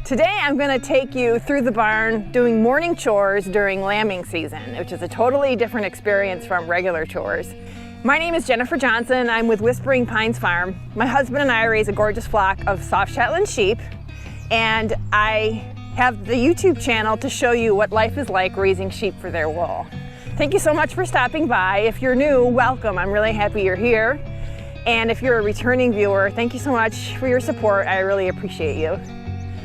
Today I'm going to take you through the barn doing morning chores during lambing season, which is a totally different experience from regular chores. My name is Jennifer Johnson. I'm with Whispering Pines Farm. My husband and I raise a gorgeous flock of soft Shetland sheep, and I have the YouTube channel to show you what life is like raising sheep for their wool. Thank you so much for stopping by. If you're new, welcome. I'm really happy you're here. And if you're a returning viewer, thank you so much for your support. I really appreciate you.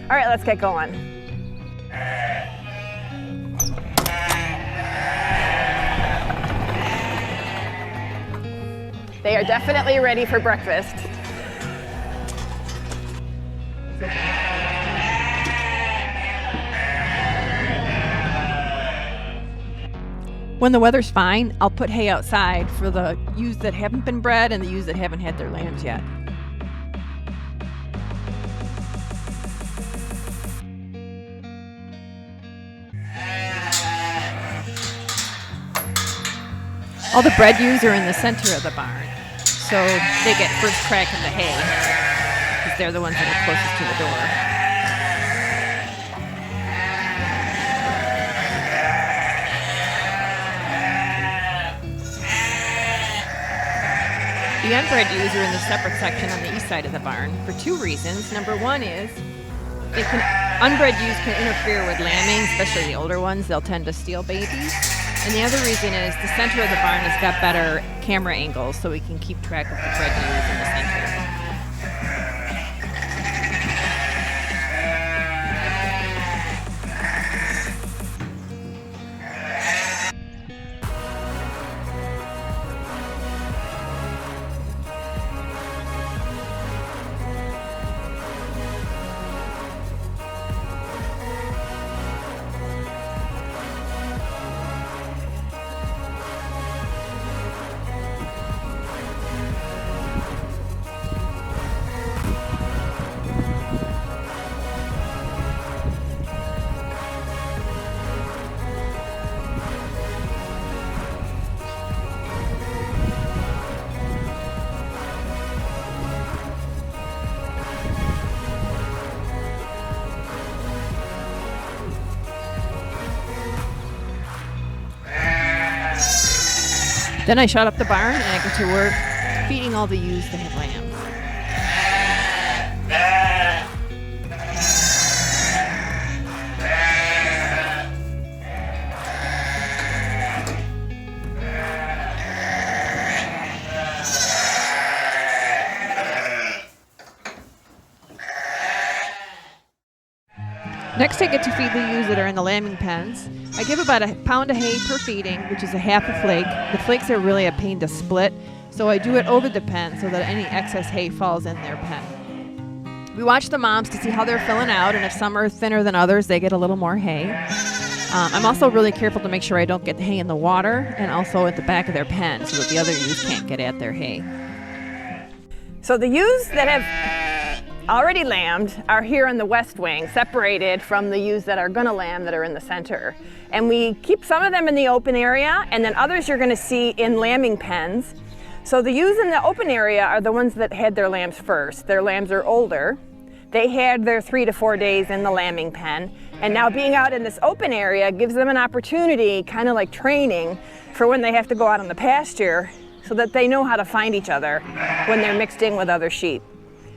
All right, let's get going. They are definitely ready for breakfast. When the weather's fine, I'll put hay outside for the ewes that haven't been bred and the ewes that haven't had their lambs yet. All the bred ewes are in the center of the barn, so they get first crack in the hay, because they're the ones that are closest to the door. The unbred ewes are in the separate section on the east side of the barn for two reasons. Number one is unbred ewes can interfere with lambing, especially the older ones. They'll tend to steal babies. And the other reason is the center of the barn has got better camera angles, so we can keep track of the bred ewes in the center. Then I shut up the barn and I get to work feeding all the ewes that have lambs. Next, I get to feed the ewes that are in the lambing pens. I give about a pound of hay per feeding, which is a half a flake. The flakes are really a pain to split, so I do it over the pen so that any excess hay falls in their pen. We watch the moms to see how they're filling out, and if some are thinner than others, they get a little more hay. I'm also really careful to make sure I don't get the hay in the water and also at the back of their pen so that the other ewes can't get at their hay. So the ewes that have already lambed are here in the west wing, separated from the ewes that are going to lamb that are in the center. And we keep some of them in the open area, and then others you're going to see in lambing pens. So the ewes in the open area are the ones that had their lambs first. Their lambs are older. They had their 3 to 4 days in the lambing pen, and now being out in this open area gives them an opportunity, kind of like training, for when they have to go out on the pasture so that they know how to find each other when they're mixed in with other sheep.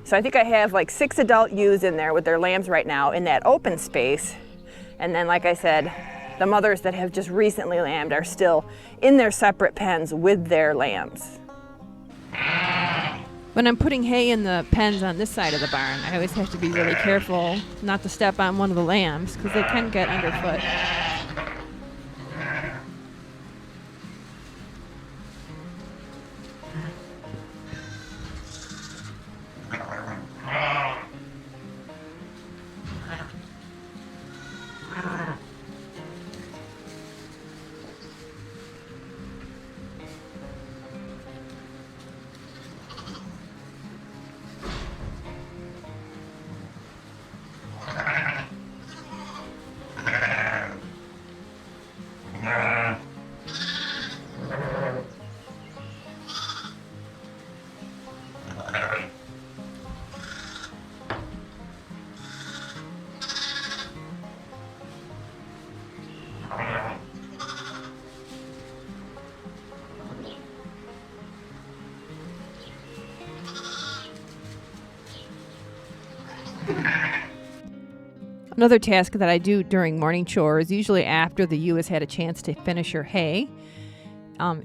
So I think I have like 6 adult ewes in there with their lambs right now in that open space. And then, like I said, the mothers that have just recently lambed are still in their separate pens with their lambs. When I'm putting hay in the pens on this side of the barn, I always have to be really careful not to step on one of the lambs because they can get underfoot. Another task that I do during morning chores, usually after the ewe has had a chance to finish her hay,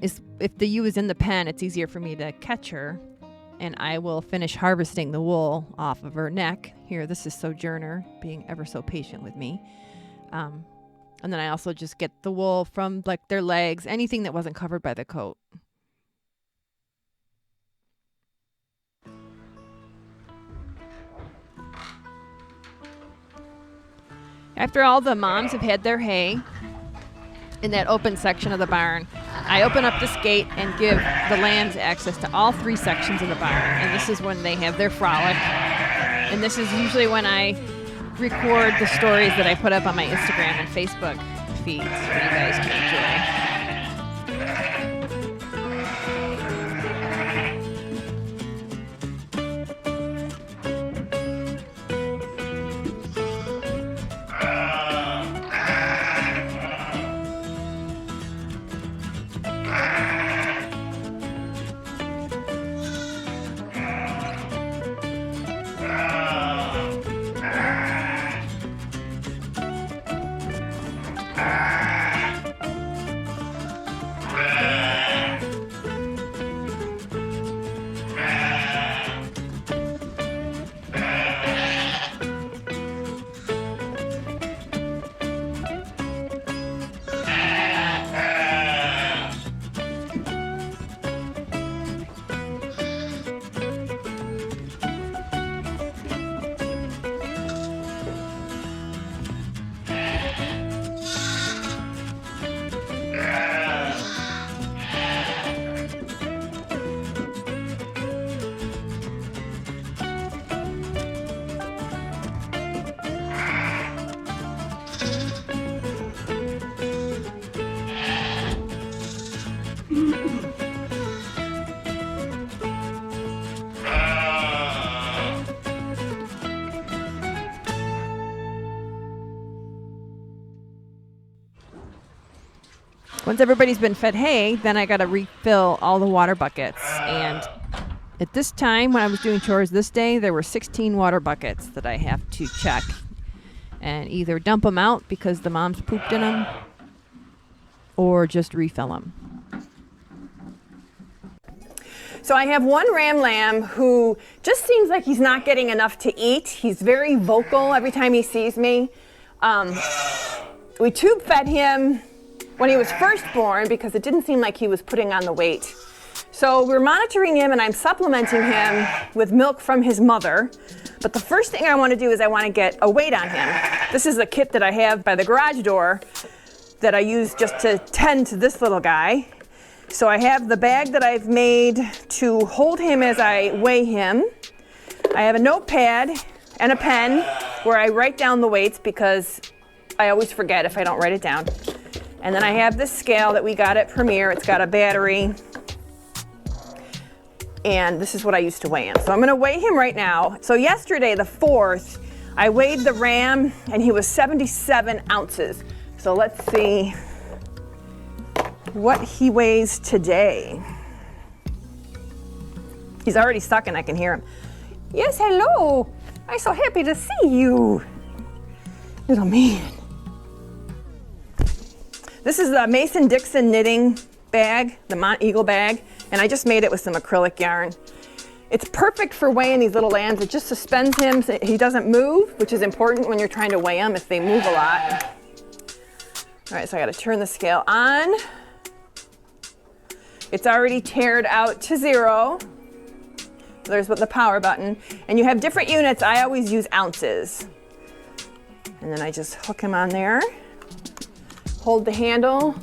is if the ewe is in the pen, it's easier for me to catch her, and I will finish harvesting the wool off of her neck. Here, this is Sojourner being ever so patient with me. And then I also just get the wool from like their legs, anything that wasn't covered by the coat. After all the moms have had their hay in that open section of the barn, I open up this gate and give the lambs access to all 3 sections of the barn. And this is when they have their frolic. And this is usually when I record the stories that I put up on my Instagram and Facebook feeds for you guys to enjoy. Once everybody's been fed hay, then I got to refill all the water buckets. And at this time, when I was doing chores this day, there were 16 water buckets that I have to check and either dump them out because the moms pooped in them or just refill them. So I have one ram lamb who just seems like he's not getting enough to eat. He's very vocal every time he sees me. We tube fed him when he was first born because it didn't seem like he was putting on the weight. So we're monitoring him and I'm supplementing him with milk from his mother. But the first thing I want to do is I want to get a weight on him. This is a kit that I have by the garage door that I use just to tend to this little guy. So I have the bag that I've made to hold him as I weigh him. I have a notepad and a pen where I write down the weights because I always forget if I don't write it down. And then I have this scale that we got at Premier. It's got a battery. And this is what I used to weigh him. So I'm going to weigh him right now. So yesterday, the 4th, I weighed the ram and he was 77 ounces. So let's see what he weighs today. He's already sucking, I can hear him. Yes, hello. I'm so happy to see you, little man. This is a Mason-Dixon knitting bag, the Mont Eagle bag, and I just made it with some acrylic yarn. It's perfect for weighing these little lambs. It just suspends him so he doesn't move, which is important when you're trying to weigh them if they move a lot. All right, so I gotta turn the scale on. It's already tared out to 0. There's the power button. And you have different units. I always use ounces. And then I just hook him on there. Hold the handle.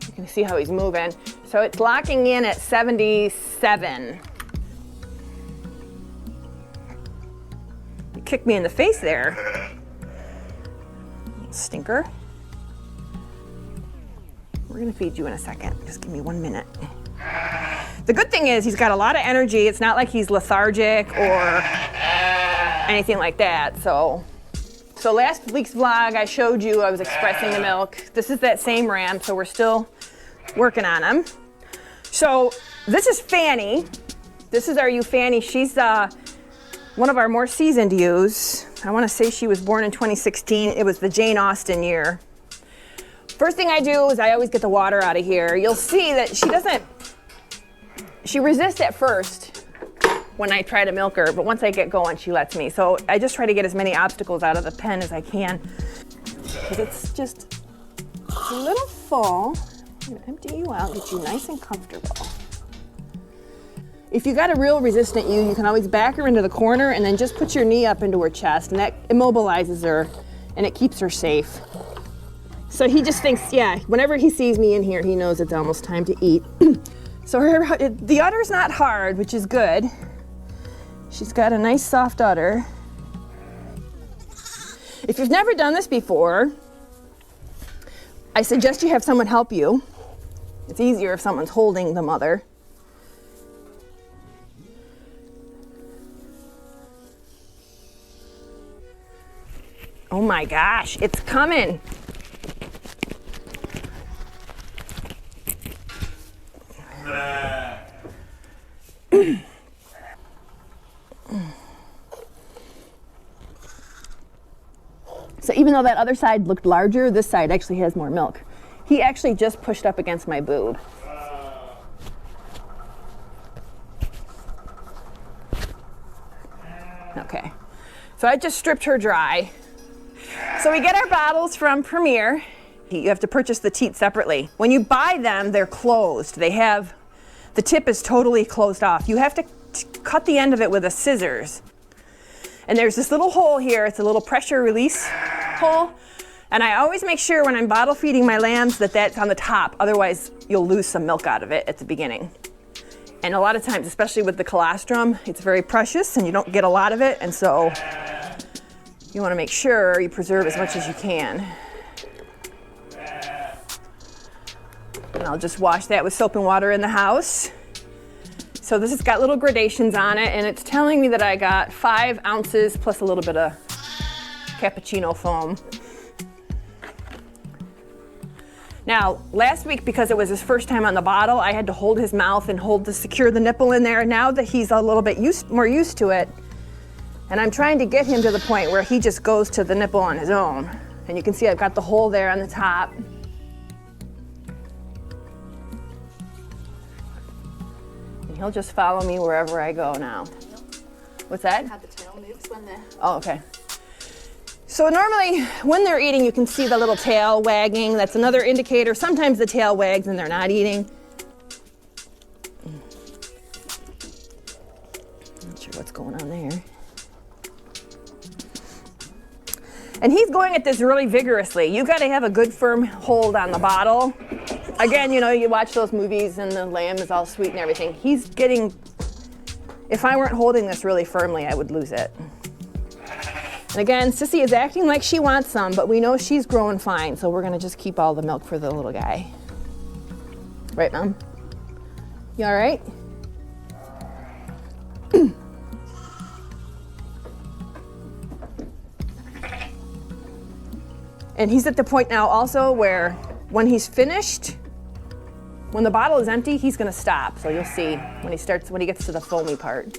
You can see how he's moving. So it's locking in at 77. You kicked me in the face there. Stinker. We're gonna feed you in a second. Just give me 1 minute. The good thing is he's got a lot of energy. It's not like he's lethargic or anything like that. So last week's vlog, I showed you I was expressing the milk. This is that same ram, so we're still working on him. So this is Fanny. This is our ewe Fanny. She's one of our more seasoned ewes. I want to say she was born in 2016. It was the Jane Austen year. First thing I do is I always get the water out of here. You'll see that she resists at first when I try to milk her, but once I get going, she lets me. So I just try to get as many obstacles out of the pen as I can, because it's just a little full. I'm gonna empty you out, get you nice and comfortable. If you got a real resistant ewe, you can always back her into the corner and then just put your knee up into her chest, and that immobilizes her and it keeps her safe. So he just thinks, yeah, whenever he sees me in here, he knows it's almost time to eat. So the udder's not hard, which is good. She's got a nice soft udder. If you've never done this before, I suggest you have someone help you. It's easier if someone's holding the mother. Oh my gosh, it's coming. So even though that other side looked larger, this side actually has more milk. He actually just pushed up against my boob. Okay, so I just stripped her dry. So we get our bottles from Premier. You have to purchase the teat separately. When you buy them, they're closed. The tip is totally closed off. You have to cut the end of it with a scissors. And there's this little hole here. It's a little pressure release hole. And I always make sure when I'm bottle feeding my lambs that that's on the top. Otherwise, you'll lose some milk out of it at the beginning. And a lot of times, especially with the colostrum, it's very precious and you don't get a lot of it. And so you want to make sure you preserve as much as you can. And I'll just wash that with soap and water in the house. So this has got little gradations on it, and it's telling me that I got 5 ounces plus a little bit of cappuccino foam. Now, last week, because it was his first time on the bottle, I had to hold his mouth and secure the nipple in there. Now that he's a little bit more used to it, and I'm trying to get him to the point where he just goes to the nipple on his own. And you can see I've got the hole there on the top. And he'll just follow me wherever I go now. What's that? How the tail moves when the... Oh, okay. So normally when they're eating, you can see the little tail wagging. That's another indicator. Sometimes the tail wags and they're not eating. Not sure what's going on there. And he's going at this really vigorously. You got to have a good firm hold on the bottle. Again, you watch those movies and the lamb is all sweet and everything. He's getting, if I weren't holding this really firmly, I would lose it. And again, Sissy is acting like she wants some, but we know she's growing fine, so we're gonna just keep all the milk for the little guy. Right, Mom? You all right? And he's at the point now also where when he's finished, when the bottle is empty, he's gonna stop. So you'll see when he gets to the foamy part.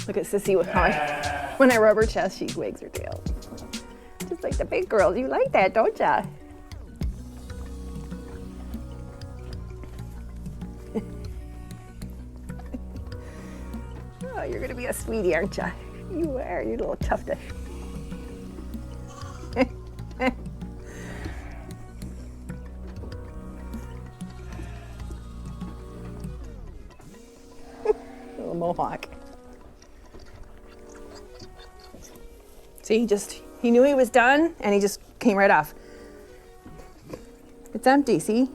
Look at Sissy when I rub her chest, she wags her tail. Just like the big girls. You like that, don't ya? Oh, you're gonna be a sweetie, aren't ya? You are, you little tufty. Little mohawk. See, he knew he was done and he just came right off. It's empty, see?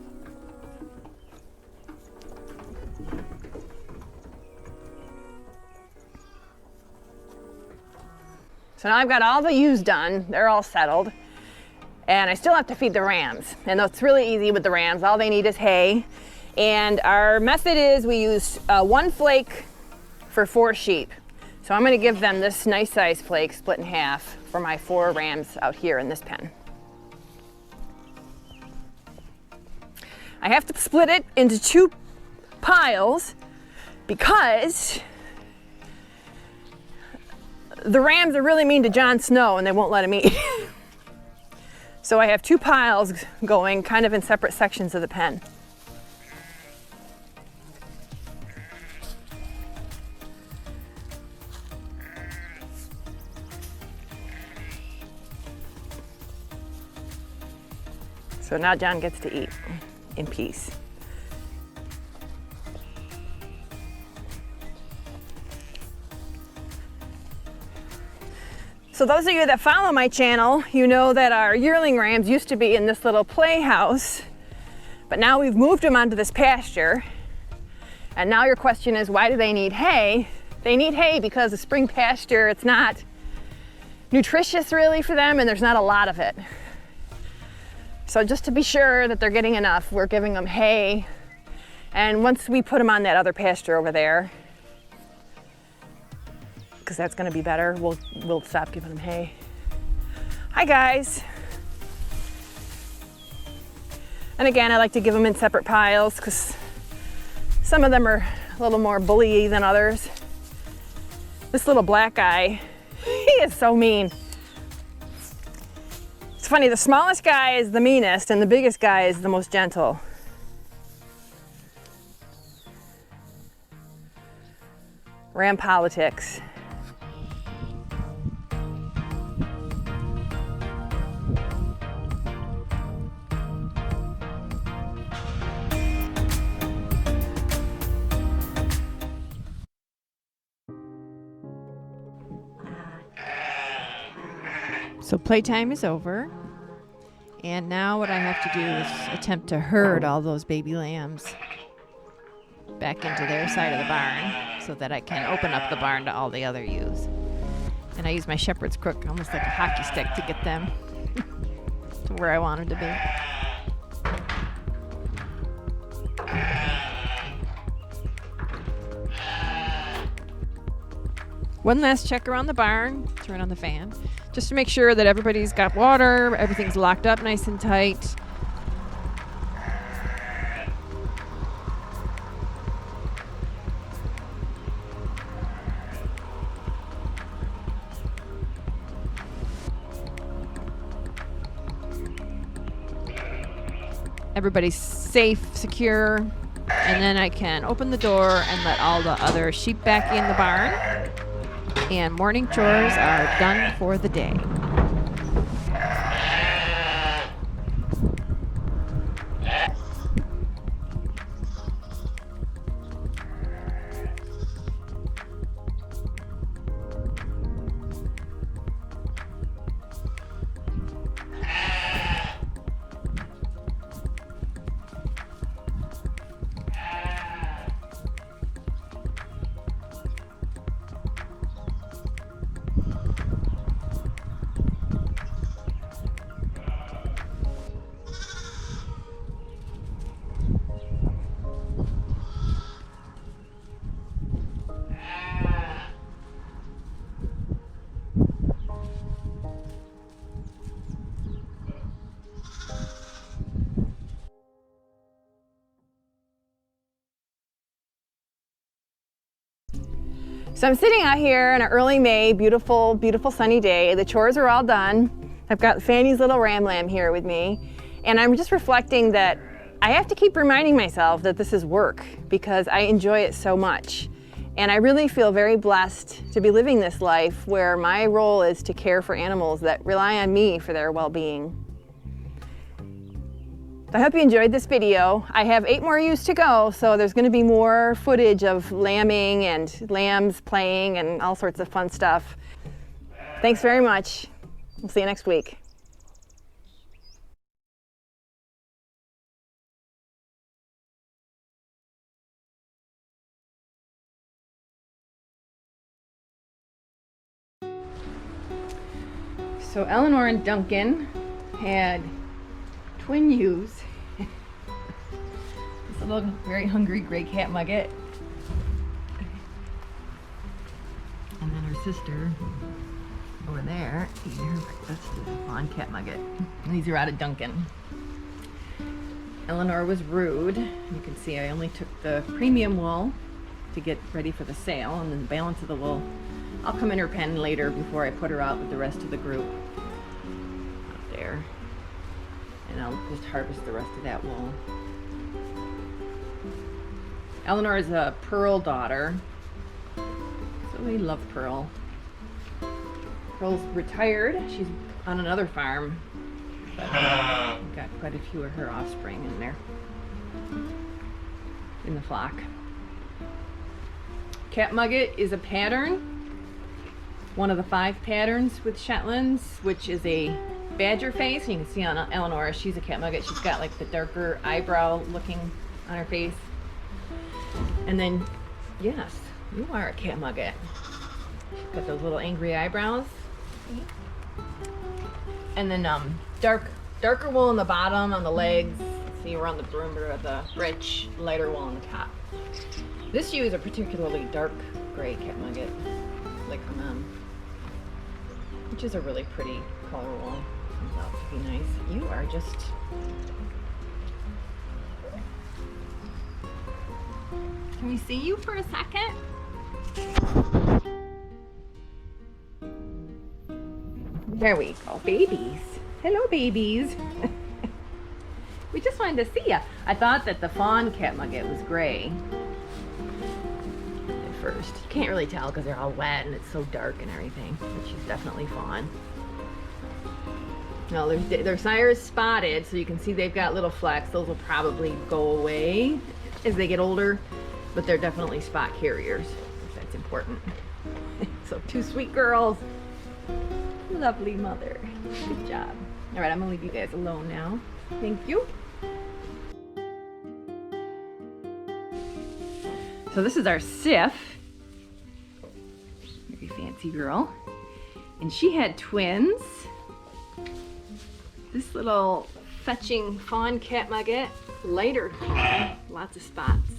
So now I've got all the ewes done. They're all settled. And I still have to feed the rams. And that's really easy with the rams. All they need is hay. And our method is we use 1 flake for 4 sheep. So I'm going to give them this nice size flake split in half for my 4 rams out here in this pen. I have to split it into 2 piles because the rams are really mean to Jon Snow and they won't let him eat. So I have 2 piles going kind of in separate sections of the pen. So now Jon gets to eat in peace. So those of you that follow my channel, you know that our yearling rams used to be in this little playhouse, but now we've moved them onto this pasture. And now your question is, why do they need hay? They need hay because the spring pasture, it's not nutritious really for them and there's not a lot of it. So just to be sure that they're getting enough, we're giving them hay. And once we put them on that other pasture over there, because that's going to be better, we'll stop giving them hay. Hi guys. And again, I like to give them in separate piles because some of them are a little more bully than others. This little black guy, he is so mean. It's funny, the smallest guy is the meanest and the biggest guy is the most gentle. Ram politics. So playtime is over, and now what I have to do is attempt to herd all those baby lambs back into their side of the barn so that I can open up the barn to all the other ewes. And I use my shepherd's crook almost like a hockey stick to get them to where I want them to be. One last check around the barn, turn on the fan, just to make sure that everybody's got water, everything's locked up nice and tight. Everybody's safe, secure, and then I can open the door and let all the other sheep back in the barn. And morning chores are done for the day. So I'm sitting out here in an early May, beautiful, beautiful sunny day. The chores are all done. I've got Fanny's little ram lamb here with me. And I'm just reflecting that I have to keep reminding myself that this is work because I enjoy it so much. And I really feel very blessed to be living this life where my role is to care for animals that rely on me for their well-being. I hope you enjoyed this video. I have 8 more ewes to go, so there's going to be more footage of lambing and lambs playing and all sorts of fun stuff. Thanks very much. We'll see you next week. So Eleanor and Duncan had twin ewes. This little very hungry gray cat mugget. And then her sister over there eating her breakfast is a fawn cat mugget. And these are out of Duncan. Eleanor was rude. You can see I only took the premium wool to get ready for the sale, and then the balance of the wool I'll come in her pen later before I put her out with the rest of the group out there. And I'll just harvest the rest of that wool. Eleanor is a Pearl daughter, so we love Pearl. Pearl's retired. She's on another farm, but we've got quite a few of her offspring in there, in the flock. Cat Mugget is a pattern, one of the 5 patterns with Shetlands, which is a badger face. You can see on Eleanor, she's a Cat Mugget. She's got like the darker eyebrow looking on her face. And then, yes, you are a Cat Mugget. She's got those little angry eyebrows. And then darker wool on the bottom, on the legs. See, around the perimeter of the rich, lighter wool on the top. This ewe is a particularly dark gray Cat Mugget, like her mom, which is a really pretty color wool. Turns out to be nice. You are just... Can we see you for a second? There we go, babies. Hello, babies. We just wanted to see ya. I thought that the fawn Cat Mugget was gray at first. You can't really tell because they're all wet and it's so dark and everything, but she's definitely fawn. No, their sire is spotted, so you can see they've got little flecks. Those will probably go away as they get older, but they're definitely spot carriers, if that's important. So 2 sweet girls. Lovely mother. Good job. All right, I'm gonna leave you guys alone now. Thank you. So this is our Sif. Very fancy girl. And she had twins. This little fetching fawn Cat Mugget, lighter fawn, lots of spots.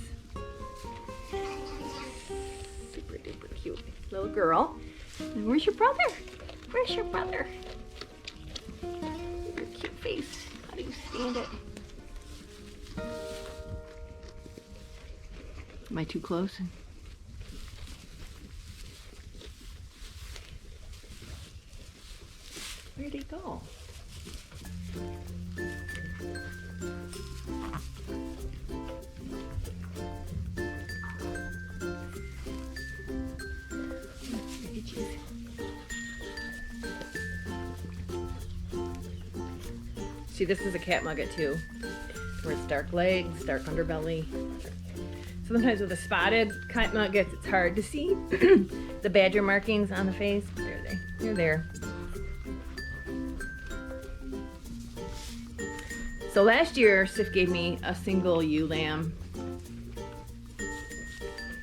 Super duper cute little girl. And where's your brother? Where's your brother? Your cute face. How do you stand it? Am I too close? Where'd he go? See, this is a Cat Mugget too, where it's dark legs, dark underbelly. Sometimes with the spotted Cat Muggets, it's hard to see the badger markings on the face. There they, they're there. So last year, Sif gave me a single ewe lamb.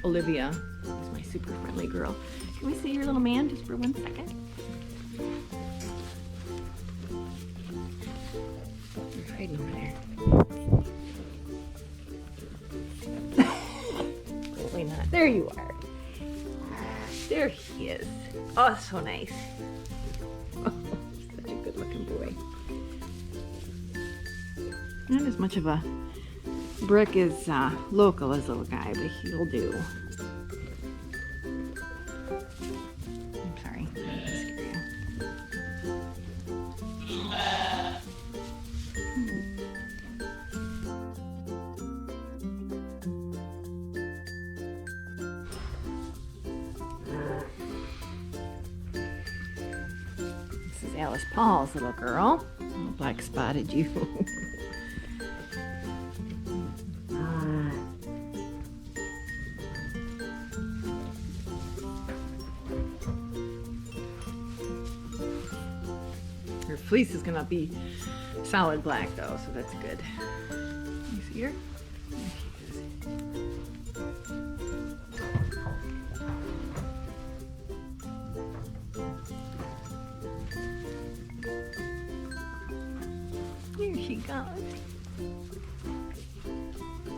Olivia is my super friendly girl. Can we see your little man just for 1 second? You're hiding over there. Probably not. There you are. There he is. Oh, so nice. Oh, such a good looking boy. Not as much of a brick as local as little guy, but he'll do. I'm sorry. I didn't scare you. This is Alice Paul's little girl. Little black spotted ewe. Her fleece is gonna be solid black though, so that's good. You see her? There she is. gosh.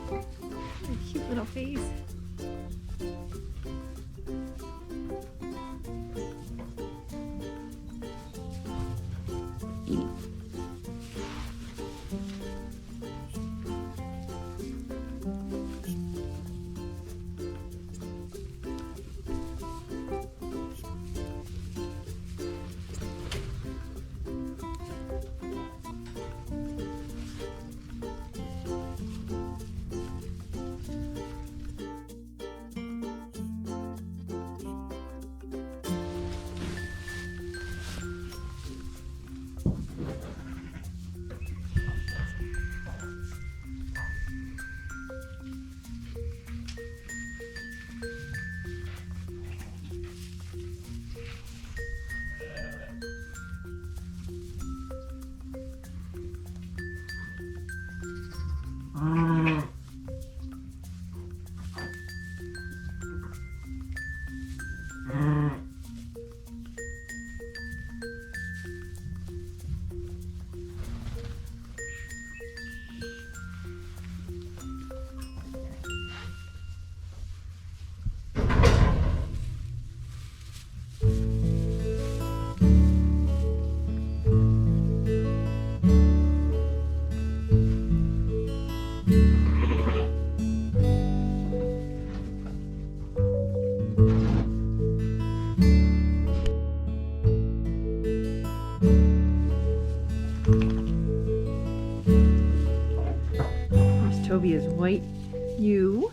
A cute little face. Toby is white. You.